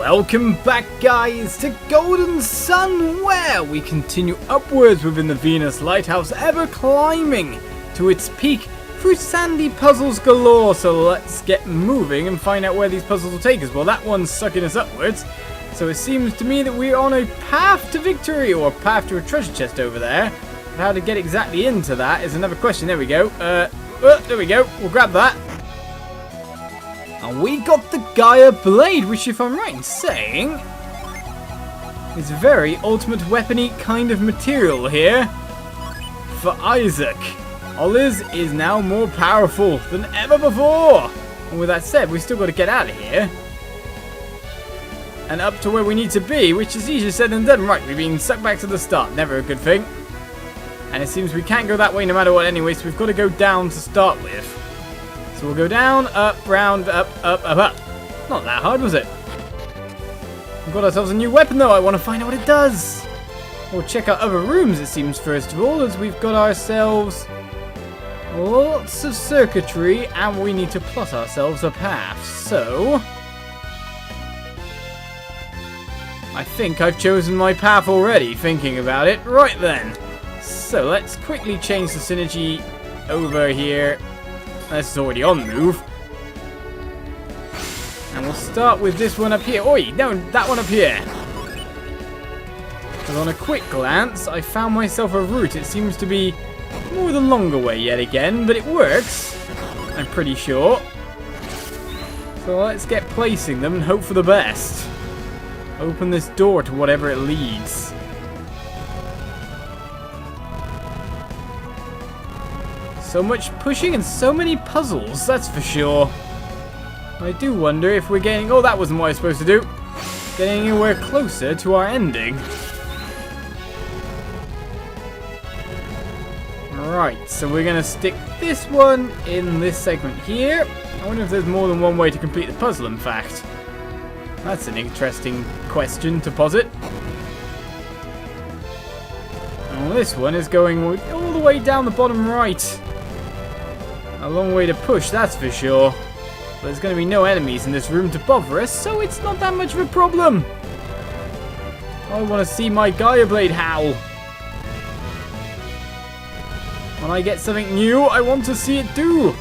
Welcome back, guys, to Golden Sun, where we continue upwards within the Venus Lighthouse, ever climbing to its peak through sandy puzzles galore. So let's get moving and find out where these puzzles will take us. Well, that one's sucking us upwards, so it seems to me that we're on a path to victory, or a path to a treasure chest over there. But how to get exactly into that is another question. There we go. There we go. We'll grab that. And we got the Gaia Blade, which, if I'm right in saying, is very ultimate weapon-y kind of material here for Isaac. Oliz is now more powerful than ever before. And with that said, we've still got to get out of here and up to where we need to be, which is easier said than done. Right, we've been sucked back to the start. Never a good thing. And it seems we can't go that way no matter what anyway, so we've got to go down to start with. So we'll go down, up, round, up, up, up, up. Not that hard, was it? We've got ourselves a new weapon, though. I want to find out what it does. We'll check out other rooms, it seems, first of all, as we've got ourselves lots of circuitry, and we need to plot ourselves a path. So I think I've chosen my path already, thinking about it. Right then. So let's quickly change the synergy over here. This is already on the move. And we'll start with this one up here. Oi, no, that one up here. Because on a quick glance, I found myself a route. It seems to be more the longer way yet again, but it works, I'm pretty sure. So let's get placing them and hope for the best. Open this door to whatever it leads. So much pushing and so many puzzles, that's for sure. I do wonder if we're getting... Oh, that wasn't what I was supposed to do. Getting anywhere closer to our ending. Right, so we're going to stick this one in this segment here. I wonder if there's more than one way to complete the puzzle, in fact. That's an interesting question to posit. Well, this one is going all the way down the bottom right. A long way to push, that's for sure. But there's going to be no enemies in this room to bother us, so it's not that much of a problem. I want to see my Gaia Blade howl. When I get something new, I want to see it do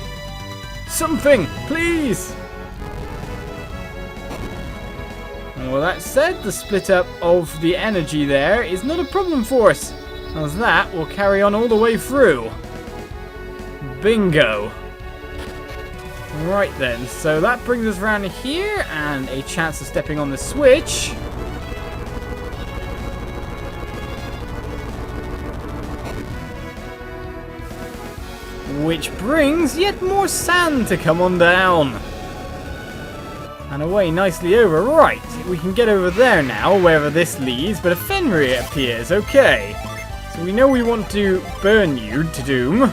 something, please. Well, that said, the split up of the energy there is not a problem for us, as that will carry on all the way through. Bingo. Right then, so that brings us around here, and a chance of stepping on the switch. Which brings yet more sand to come on down. And away nicely over. Right, we can get over there now, wherever this leads, but a Fenrir appears. Okay. So we know we want to burn you to doom.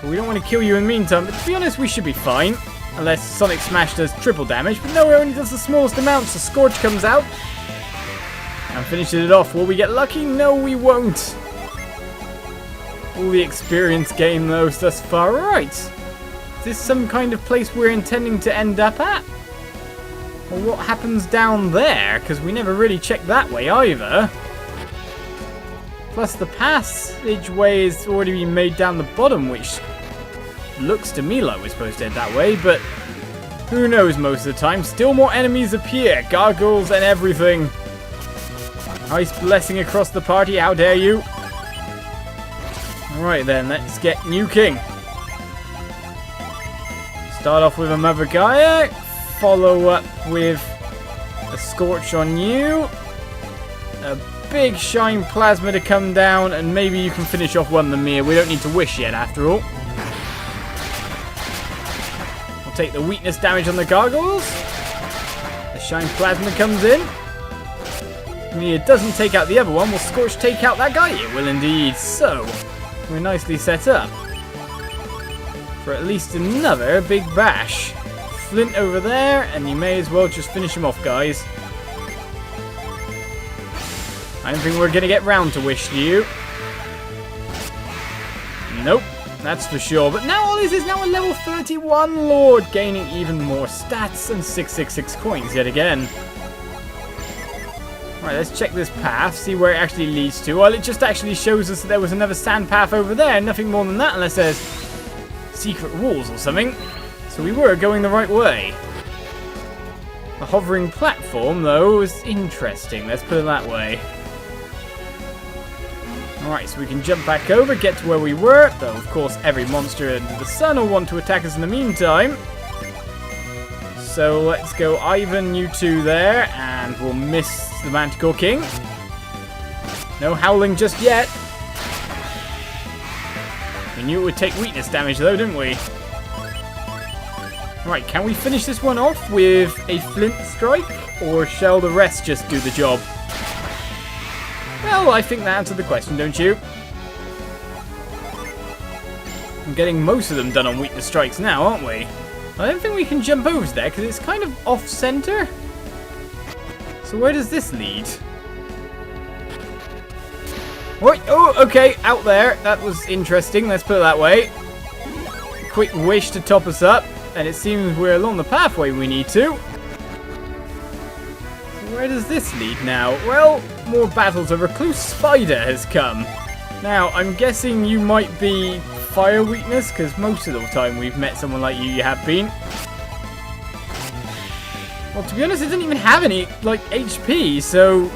But we don't want to kill you in the meantime, but to be honest, we should be fine. Unless Sonic Smash does triple damage, but no, it only does the smallest amount, so Scorch comes out. And finishes it off. Will we get lucky? No, we won't. All the experience gained though thus far. Right. Is this some kind of place we're intending to end up at? Or what happens down there? Because we never really checked that way either. Plus the passageway has already been made down the bottom, which looks to me like we're supposed to head that way, but who knows most of the time. Still more enemies appear, gargoyles and everything. Nice blessing across the party, how dare you. Alright then, let's get nuking. Start off with a Mother Gaia, follow up with a Scorch on you, a big Shine Plasma to come down, and maybe you can finish off one Lemire. We don't need to wish yet, after all. We'll take the weakness damage on the gargoyles. The Shine Plasma comes in. It doesn't take out the other one. Will Scorch take out that guy? It will indeed. So, we're nicely set up for at least another big bash. Flint over there, and you may as well just finish him off, guys. I don't think we're going to get round to wish you. Nope. that's for sure. But now Olis is now a level 31 Lord, gaining even more stats and 666 coins yet again. Right, let's check this path, see where it actually leads to. Well, it just actually shows us that there was another sand path over there. Nothing more than that, unless there's secret walls or something. So we were going the right way. The hovering platform, though, is interesting. Let's put it that way. Alright, so we can jump back over, get to where we were. Though, of course, every monster under the sun will want to attack us in the meantime. So let's go Ivan, you two there, and we'll miss the Manticore King. No howling just yet. We knew it would take weakness damage though, didn't we? Right, can we finish this one off with a flint strike? Or shall the rest just do the job? Well, I think that answered the question, don't you? I'm getting most of them done on weakness strikes now, aren't we? I don't think we can jump over to there because it's kind of off-center. So where does this lead? What? Oh, okay, out there. That was interesting. Let's put it that way. Quick wish to top us up, and it seems we're along the pathway we need to. Where does this lead now? Well, more battles. A recluse spider has come. Now, I'm guessing you might be fire weakness, because most of the time we've met someone like you have been. Well, to be honest, it doesn't even have any, like, HP, so,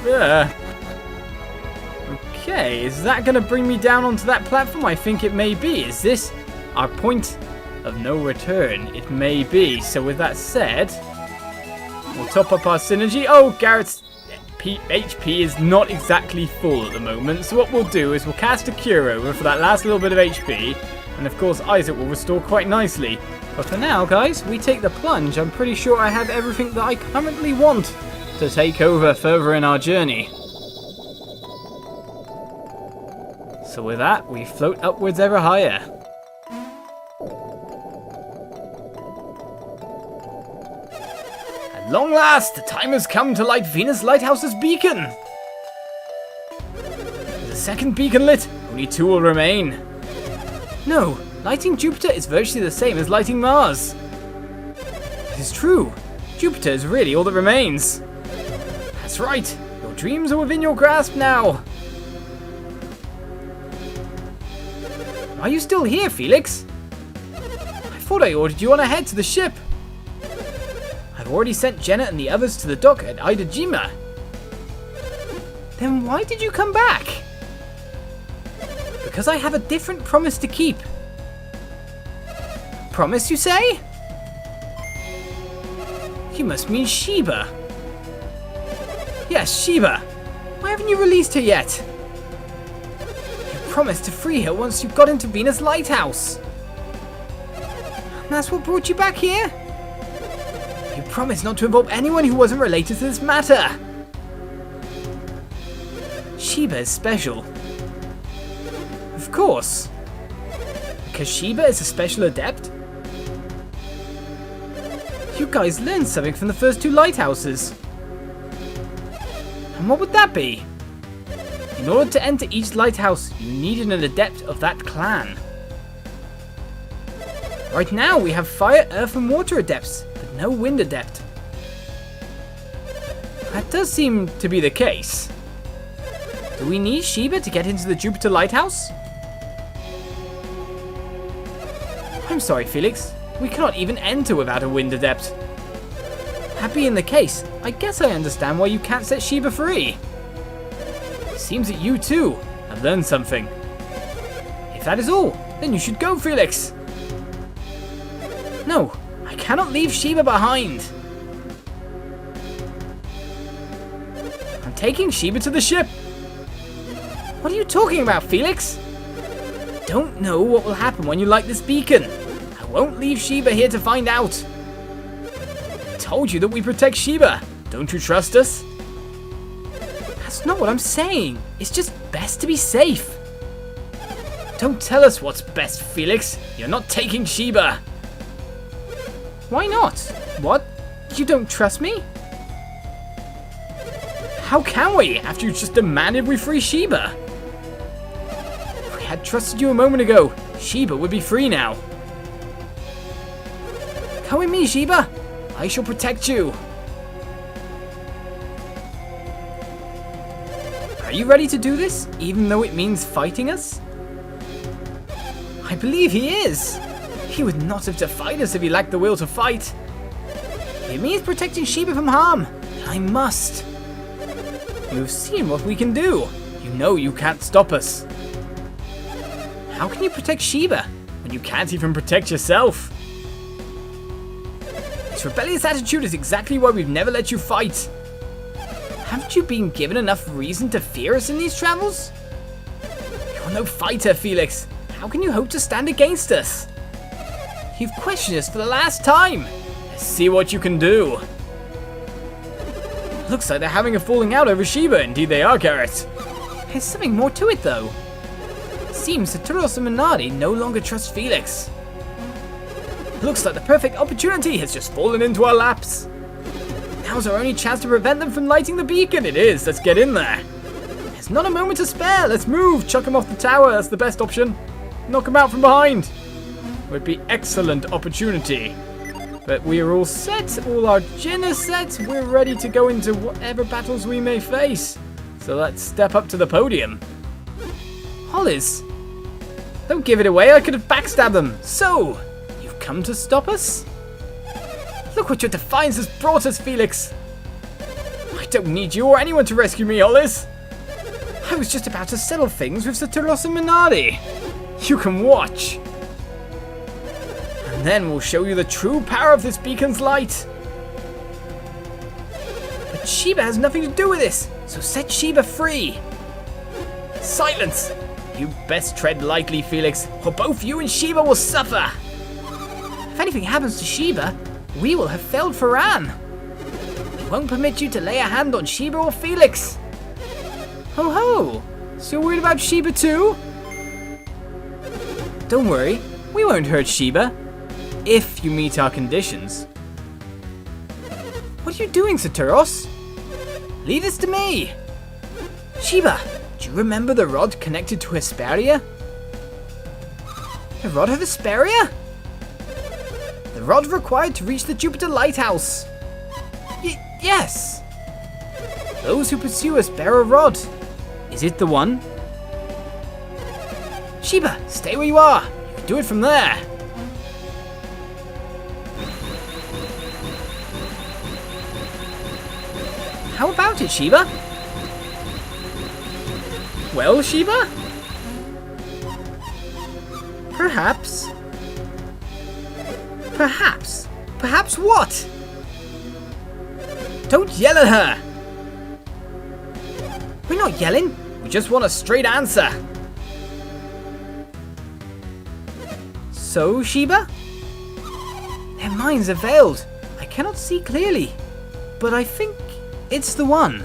Okay, is that going to bring me down onto that platform? I think it may be. Is this our point of no return? It may be. So with that said, we'll top up our synergy. Oh, Garrett's HP is not exactly full at the moment. So what we'll do is we'll cast a cure over for that last little bit of HP. And of course, Isaac will restore quite nicely. But for now, guys, we take the plunge. I'm pretty sure I have everything that I currently want to take over further in our journey. So with that, we float upwards ever higher. At long last, the time has come to light Venus Lighthouse's beacon. With a second beacon lit, only 2 will remain. No, lighting Jupiter is virtually the same as lighting Mars. It is true. Jupiter is really all that remains. That's right. Your dreams are within your grasp now. Why are you still here, Felix? I thought I ordered you on ahead to the ship. I've already sent Jenna and the others to the dock at Idajima. Then why did you come back? Because I have a different promise to keep. Promise, you say? You must mean Sheba. Yes, Sheba. Why haven't you released her yet? You promised to free her once you got into Venus Lighthouse. And that's what brought you back here? You promised not to involve anyone who wasn't related to this matter. Sheba is special. Of course. Because Sheba is a special adept? You guys learned something from the first 2 lighthouses. And what would that be? In order to enter each lighthouse, you needed an adept of that clan. Right now, we have fire, earth, and water adepts, but no wind adept. That does seem to be the case. Do we need Sheba to get into the Jupiter Lighthouse? I'm sorry, Felix. We cannot even enter without a wind adept. That being the case, I guess I understand why you can't set Sheba free. Seems that you, too, have learned something. If that is all, then you should go, Felix. No, I cannot leave Sheba behind. I'm taking Sheba to the ship. What are you talking about, Felix? I don't know what will happen when you light this beacon. I won't leave Sheba here to find out. I told you that we protect Sheba. Don't you trust us? That's not what I'm saying. It's just best to be safe. Don't tell us what's best, Felix. You're not taking Sheba. Why not? What? You don't trust me? How can we, after you just demanded we free Sheba? If we had trusted you a moment ago, Sheba would be free now. Come with me, Sheba. I shall protect you. Are you ready to do this, even though it means fighting us? I believe he is. He would not have to fight us if he lacked the will to fight. It means protecting Sheba from harm. I must. You've seen what we can do. You know you can't stop us. How can you protect Sheba when you can't even protect yourself? This rebellious attitude is exactly why we've never let you fight. Haven't you been given enough reason to fear us in these travels? You're no fighter, Felix. How can you hope to stand against us? You've questioned us for the last time. Let's see what you can do. Looks like they're having a falling out over Sheba. Indeed they are, Garrett. There's something more to it, though. It seems Saturos Menardi no longer trust Felix. Looks like the perfect opportunity has just fallen into our laps. Now's our only chance to prevent them from lighting the beacon. It is. Let's get in there. There's not a moment to spare. Let's move. Chuck him off the tower. That's the best option. Knock him out from behind. Would be excellent opportunity. But we are all set. All our gin are set. We're ready to go into whatever battles we may face. So let's step up to the podium. Hollis, don't give it away. I could have backstabbed them. So, you've come to stop us? Look what your defiance has brought us, Felix. I don't need you or anyone to rescue me, Hollis. I was just about to settle things with Saturos Menardi. You can watch. And then we'll show you the true power of this beacon's light. But Sheba has nothing to do with this, so set Sheba free. Silence! You best tread lightly, Felix, or both you and Sheba will suffer. If anything happens to Sheba, we will have failed Faran. We won't permit you to lay a hand on Sheba or Felix. Ho ho! So you're worried about Sheba too? Don't worry, we won't hurt Sheba. If you meet our conditions. What are you doing, Saturos? Leave this to me. Sheba, do you remember the rod connected to Hesperia? The rod of Hesperia? The rod required to reach the Jupiter Lighthouse. Yes. Those who pursue us bear a rod. Is it the one? Sheba, stay where you are. You can do it from there. How about it, Sheba? Well, Sheba? Perhaps. Perhaps. Perhaps what? Don't yell at her! We're not yelling. We just want a straight answer. So, Sheba? Their minds are veiled. I cannot see clearly. But I think it's the one.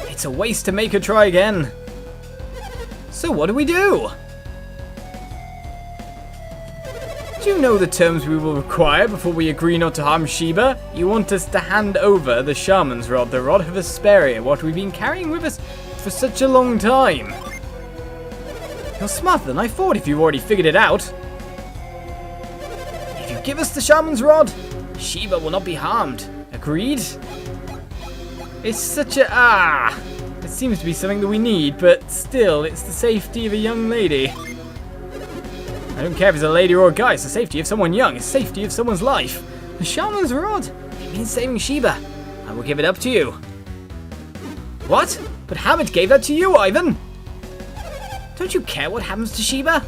It's a waste to make her try again. So what do we do? Do you know the terms we will require before we agree not to harm Sheba? You want us to hand over the Shaman's rod, the rod of Hesperia, what we've been carrying with us for such a long time. You're smarter than I thought if you've already figured it out. If you give us the Shaman's rod, Sheba will not be harmed. Agreed? It's such a... It seems to be something that we need, but still, it's the safety of a young lady. I don't care if it's a lady or a guy, it's the safety of someone young, it's the safety of someone's life. The Shaman's rod, it means saving Sheba. I will give it up to you. What? But Hammett gave that to you, Ivan! Don't you care what happens to Sheba?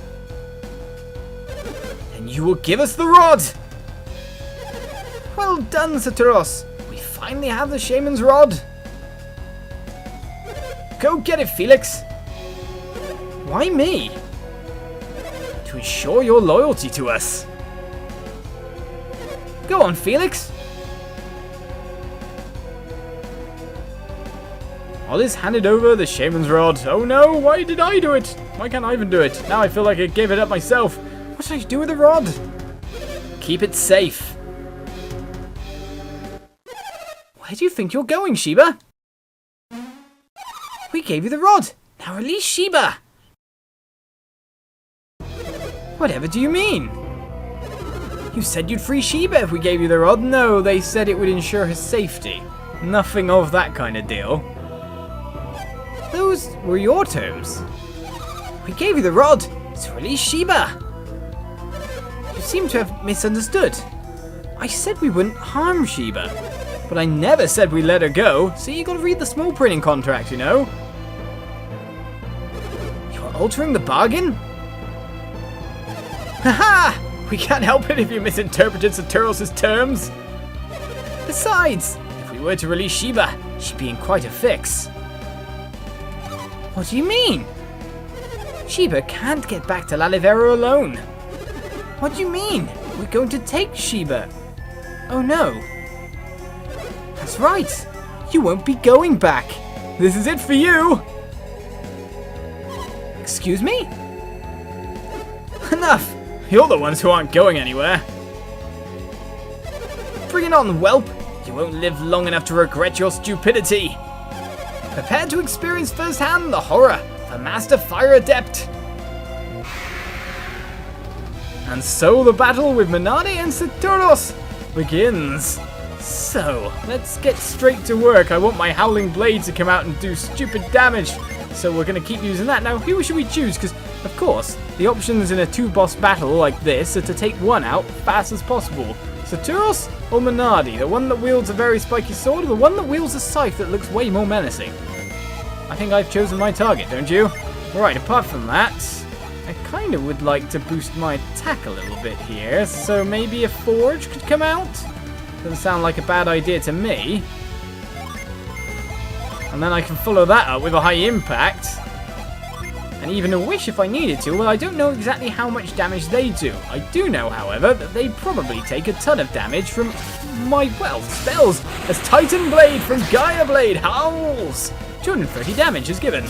Then you will give us the rod! Well done, Saturos. We finally have the Shaman's rod. Go get it, Felix. Why me? To ensure your loyalty to us. Go on, Felix. Olis handed over the Shaman's rod. Oh no, why did I do it? Why can't Ivan do it? Now I feel like I gave it up myself. What should I do with the rod? Keep it safe. Where do you think you're going, Sheba? We gave you the rod. Now release Sheba. Whatever do you mean? You said you'd free Shiba if we gave you the rod. No, they said it would ensure his safety. Nothing of that kind of deal. Those were your terms. We gave you the rod to release Shiba. You seem to have misunderstood. I said we wouldn't harm Shiba, but I never said we let her go. See, you gotta read the small printing contract, you know. You're altering the bargain? Haha! We can't help it if you misinterpreted Saturos' terms. Besides, if we were to release Shiba, she'd be in quite a fix. What do you mean? Shiba can't get back to Lalivero alone. What do you mean? We're going to take Shiba. Oh no. That's right. You won't be going back. This is it for you. Excuse me? Enough. You're the ones who aren't going anywhere. Bring it on, whelp. You won't live long enough to regret your stupidity. Prepare to experience firsthand the horror of a Master Fire Adept. And so the battle with Menardi and Saturos begins. So, let's get straight to work. I want my Howling Blade to come out and do stupid damage. So we're going to keep using that. Now, who should we choose? Because, of course, the options in a two-boss battle like this are to take one out fast as possible. Saturos or Menardi? The one that wields a very spiky sword or the one that wields a scythe that looks way more menacing? I think I've chosen my target, don't you? Right, apart from that, I kind of would like to boost my attack a little bit here. So maybe a forge could come out? Doesn't sound like a bad idea to me. And then I can follow that up with a high impact. And even a wish if I needed to. Well, I don't know exactly how much damage they do. I do know, however, that they probably take a ton of damage from my, well, spells. As Titan Blade from Gaia Blade howls. 230 damage is given.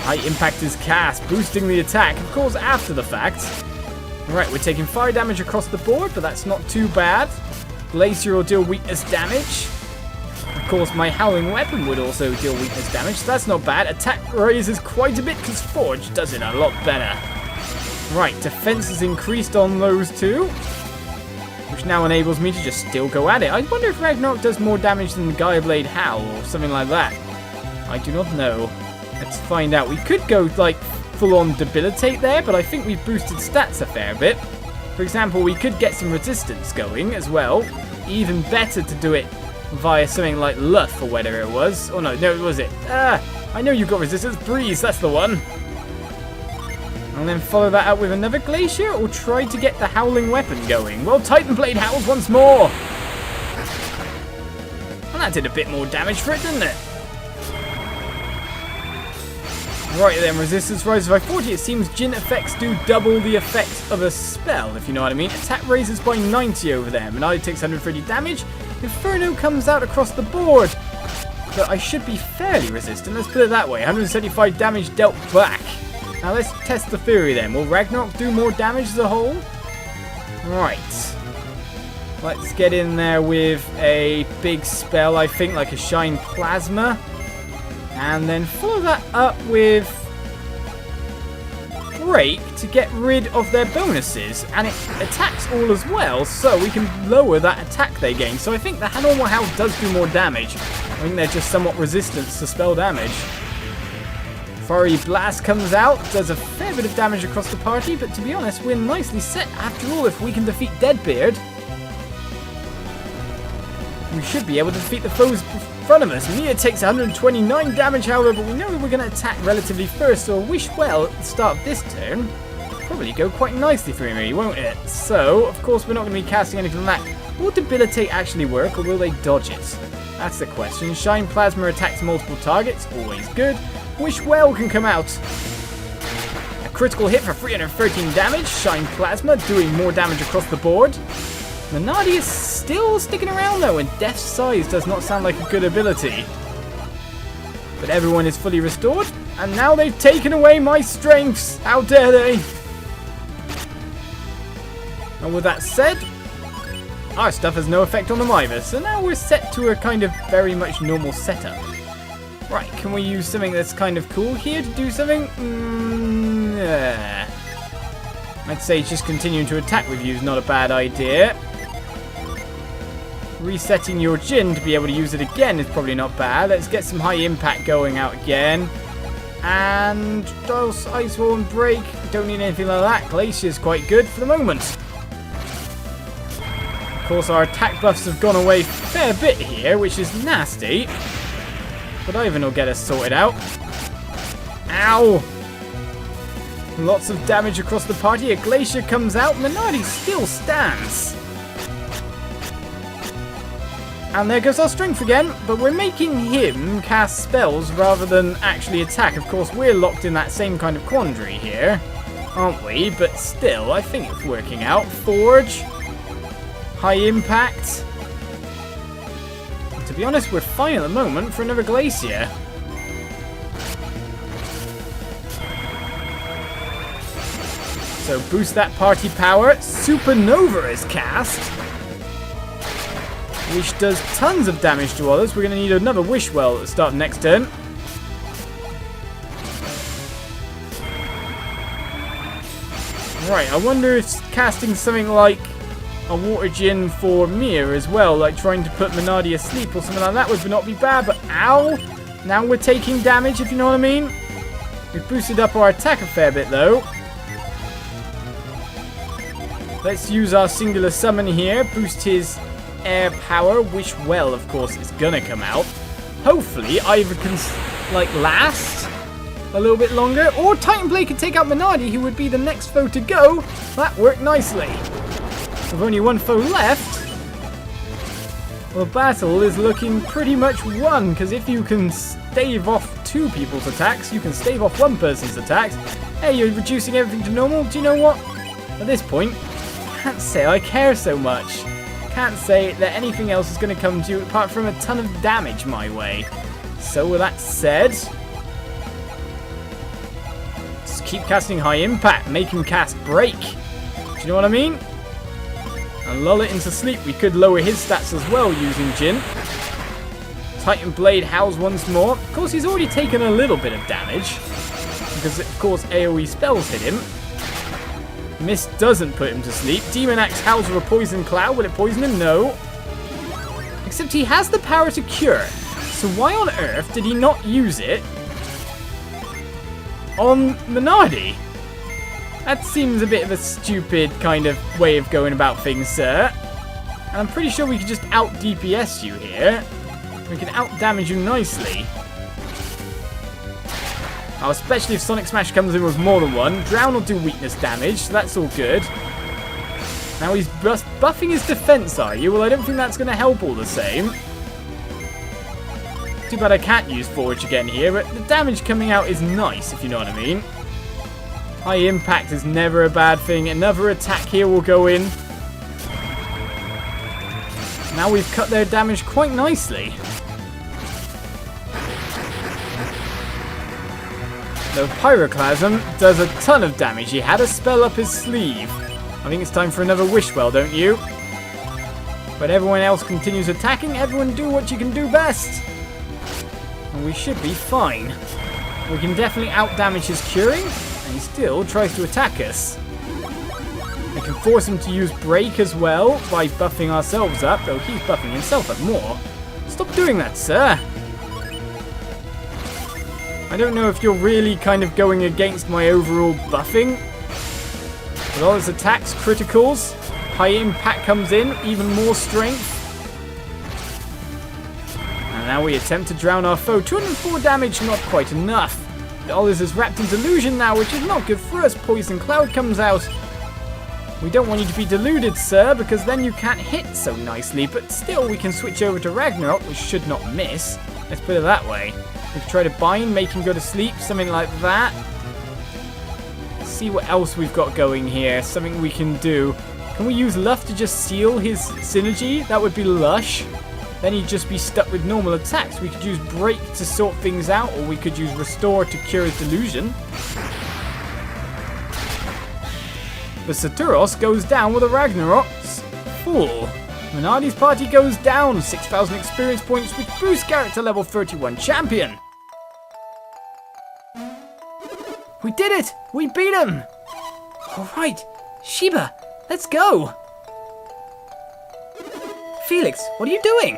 High impact is cast, boosting the attack, of course, after the fact. Right, we're taking fire damage across the board, but that's not too bad. Glacier will deal weakness damage. Of course, my Howling Weapon would also deal weakness damage, so that's not bad. Attack raises quite a bit because Forge does it a lot better. Right, defense is increased on those two, which now enables me to just still go at it. I wonder if Ragnarok does more damage than the Gaia Blade Howl or something like that. I do not know. Let's find out. We could go, like, full-on debilitate there, but I think we've boosted stats a fair bit. For example, we could get some resistance going as well. Even better to do it via something like Luff or whatever it was. Oh no, it was it. I know you've got resistance. Breeze, that's the one. And then follow that up with another Glacier, or try to get the Howling Weapon going. Well, Titan Blade howls once more. And that did a bit more damage for it, didn't it? Right then, resistance rises by 40. It seems Jin effects do double the effect of a spell, if you know what I mean. Attack raises by 90 over there. Menardi takes 130 damage. Inferno comes out across the board. But I should be fairly resistant. Let's put it that way. 175 damage dealt back. Now let's test the theory then. Will Ragnarok do more damage as a whole? Right. Let's get in there with a big spell, I think, like a Shine Plasma. And then follow that up with Break to get rid of their bonuses. And it attacks all as well, so we can lower that attack they gain. So I think the normal health does do more damage. I think they're just somewhat resistant to spell damage. Fiery Blast comes out, does a fair bit of damage across the party, but to be honest, we're nicely set. After all, if we can defeat Deadbeard, we should be able to defeat the foes in front of us. Mia takes 129 damage, however, but we know that we're going to attack relatively first, so Wish Well at the start of this turn probably go quite nicely for me, won't it? So, of course, we're not going to be casting anything like that. Will Debilitate actually work, or will they dodge it? That's the question. Shine Plasma attacks multiple targets, always good. Wish Well can come out. A critical hit for 313 damage. Shine Plasma doing more damage across the board. Menardi is still sticking around though, and Death's Size does not sound like a good ability. But everyone is fully restored, and now they've taken away my strengths. How dare they? And with that said, our stuff has no effect on them either, so now we're set to a kind of very much normal setup. Right, can we use something that's kind of cool here to do something? I'd say just continuing to attack with you is not a bad idea. Resetting your Jin to be able to use it again is probably not bad. Let's get some high impact going out again. And Dose, Ice Wall and Break. Don't need anything like that. Glacier's quite good for the moment. Of course, our attack buffs have gone away a fair bit here, which is nasty. But Ivan will get us sorted out. Ow! Lots of damage across the party. A Glacier comes out. Menardi still stands. And there goes our strength again, but we're making him cast spells rather than actually attack. Of course, we're locked in that same kind of quandary here, aren't we? But still, I think it's working out. Forge. High impact. To be honest, we're fine at the moment for another Glacier. So boost that party power. Supernova is cast, which does tons of damage to others. We're going to need another Wish Well at the start of next turn. Right, I wonder if casting something like a Water Djinn for Mir as well, like trying to put Menardi asleep or something like that would not be bad, but ow! Now we're taking damage, if you know what I mean. We've boosted up our attack a fair bit though. Let's use our singular summon here, boost his air power. Wish Well, of course, is gonna come out. Hopefully, either can, like, last a little bit longer, or Titan Blade can take out Menardi, who would be the next foe to go. That worked nicely. With only one foe left, well, the battle is looking pretty much won, because if you can stave off two people's attacks, you can stave off one person's attacks. Hey, you're reducing everything to normal. Do you know what? At this point, I can't say I care so much. Can't say that anything else is going to come to you apart from a ton of damage my way. So with that said, just keep casting high impact, make him cast break. Do you know what I mean? And lull it into sleep. We could lower his stats as well using Jin. Titan Blade howls once more. Of course, he's already taken a little bit of damage, because of course AoE spells hit him. Mist doesn't put him to sleep. Demon Axe howls with a poison cloud. Will it poison him? No. Except he has the power to cure. So why on earth did he not use it on Menardi? That seems a bit of a stupid kind of way of going about things, sir. And I'm pretty sure we could just out-DPS you here. We can out-damage you nicely. Oh, especially if Sonic Smash comes in with more than one. Drown will do weakness damage, so that's all good. Now he's just buffing his defense, are you? Well, I don't think that's going to help all the same. Too bad I can't use Forge again here, but the damage coming out is nice, if you know what I mean. High impact is never a bad thing. Another attack here will go in. Now we've cut their damage quite nicely. The Pyroclasm does a ton of damage. He had a spell up his sleeve. I think it's time for another Wish Well, don't you? But everyone else continues attacking. Everyone do what you can do best. And we should be fine. We can definitely out-damage his curing, and he still tries to attack us. We can force him to use Break as well by buffing ourselves up, though he's buffing himself up more. Stop doing that, sir. I don't know if you're really kind of going against my overall buffing. With all his attacks, criticals, high impact comes in, even more strength. And now we attempt to drown our foe. 204 damage, not quite enough. Oliz is wrapped in delusion now, which is not good for us. Poison Cloud comes out. We don't want you to be deluded, sir, because then you can't hit so nicely. But still, we can switch over to Ragnarok, which should not miss. Let's put it that way. We can try to bind, make him go to sleep, something like that. Let's see what else we've got going here. Something we can do. Can we use Luff to just seal his synergy? That would be lush. Then he'd just be stuck with normal attacks. We could use Break to sort things out, or we could use Restore to cure his delusion. But Saturos goes down with a Ragnarok's full. Menardi's party goes down. 6,000 experience points, which boosts character level 31 champion. We did it! We beat him! Alright, Sheba, let's go! Felix, what are you doing?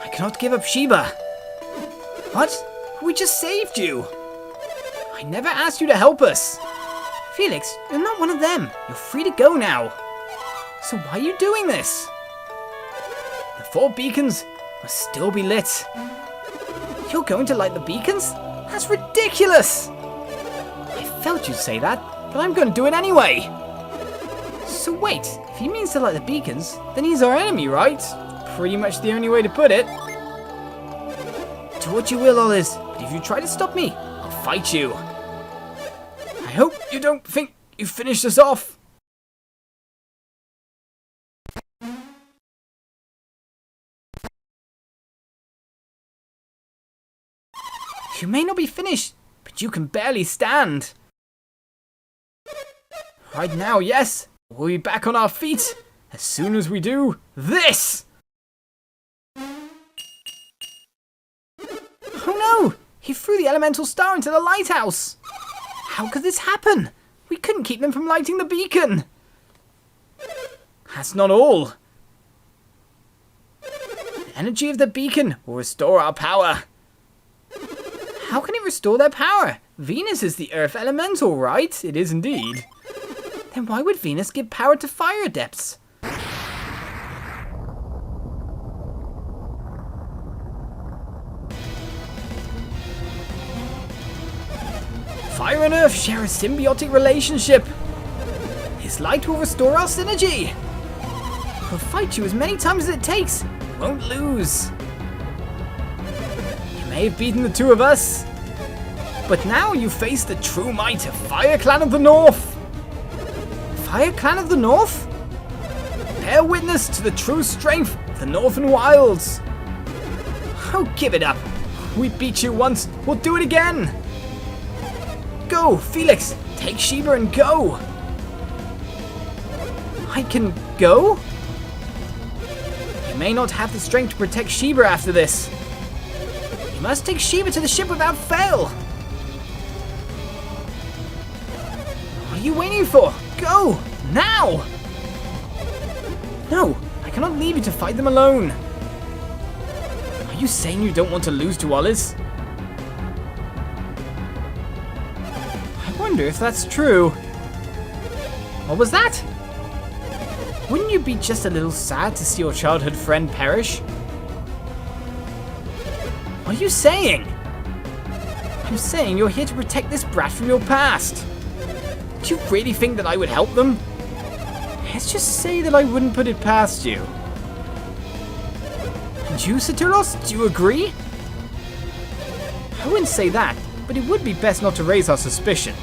I cannot give up Sheba. What? We just saved you. I never asked you to help us. Felix, you're not one of them. You're free to go now. So why are you doing this? The 4 beacons must still be lit. You're going to light the beacons? That's ridiculous! I felt you'd say that, but I'm going to do it anyway. So wait, if he means to light the beacons, then he's our enemy, right? Pretty much the only way to put it. Do what you will, Oliz, but if you try to stop me, I'll fight you. I hope you don't think you finished us off. You may not be finished, but you can barely stand. Right now, yes, we'll be back on our feet as soon as we do this. Oh no! He threw the elemental star into the lighthouse! How could this happen? We couldn't keep them from lighting the beacon! That's not all. The energy of the beacon will restore our power. How can it restore their power? Venus is the earth elemental, right? It is indeed. Then why would Venus give power to fire adepts? Fire and Earth share a symbiotic relationship. His light will restore our synergy. We'll fight you as many times as it takes. We won't lose. You may have beaten the 2 of us, but now you face the true might of Fire Clan of the North. Fire Clan of the North? Bear witness to the true strength of the Northern Wilds. Oh, give it up. We beat you once, we'll do it again. Go, Felix! Take Sheba and go! I can go? You may not have the strength to protect Sheba after this. You must take Sheba to the ship without fail! What are you waiting for? Go! Now! No, I cannot leave you to fight them alone. Are you saying you don't want to lose to Oliz? I wonder if that's true. What was that? Wouldn't you be just a little sad to see your childhood friend perish? What are you saying? I'm saying you're here to protect this brat from your past. Do you really think that I would help them? Let's just say that I wouldn't put it past you. And you, Saturos, do you agree? I wouldn't say that, but it would be best not to raise our suspicion.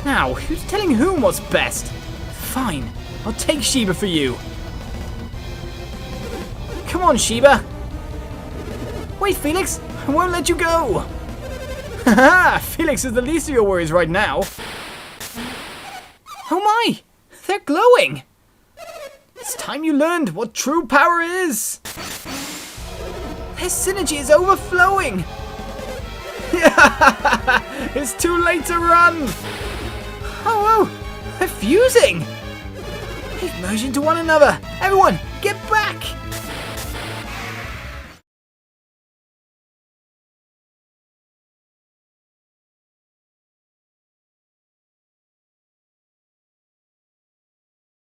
Now, who's telling whom what's best? Fine, I'll take Sheba for you. Come on, Sheba. Wait, Felix, I won't let you go. Haha, Felix is the least of your worries right now. Oh my, they're glowing. It's time you learned what true power is. Their synergy is overflowing. It's too late to run. Oh, they're fusing! They've merged into one another! Everyone, get back!